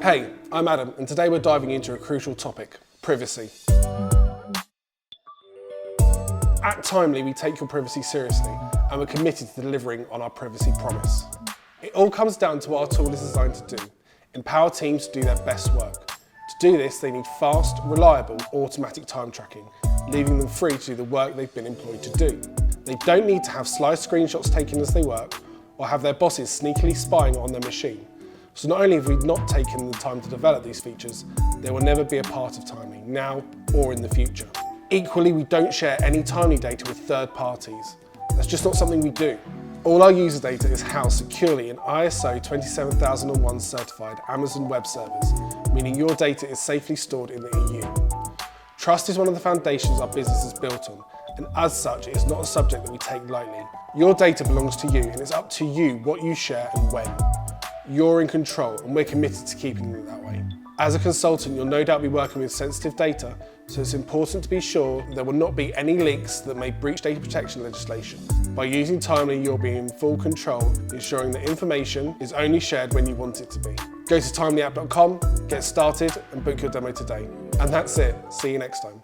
Hey, I'm Adam, and today we're diving into a crucial topic, privacy. At Timely, we take your privacy seriously, and we're committed to delivering on our privacy promise. It all comes down to what our tool is designed to do, empower teams to do their best work. To do this, they need fast, reliable, automatic time tracking, leaving them free to do the work they've been employed to do. They don't need to have slice screenshots taken as they work, or have their bosses sneakily spying on their machine. So not only have we not taken the time to develop these features, they will never be a part of Timely, now or in the future. Equally, we don't share any Timely data with third parties. That's just not something we do. All our user data is housed securely in ISO 27001 certified Amazon Web Servers, meaning your data is safely stored in the EU. Trust is one of the foundations our business is built on, and as such, it is not a subject that we take lightly. Your data belongs to you, and it's up to you what you share and when. You're in control, and we're committed to keeping it that way. As a consultant, you'll no doubt be working with sensitive data, so it's important to be sure there will not be any leaks that may breach data protection legislation. By using Timely, you'll be in full control, ensuring that information is only shared when you want it to be. Go to timelyapp.com, get started, and book your demo today. And that's it. See you next time.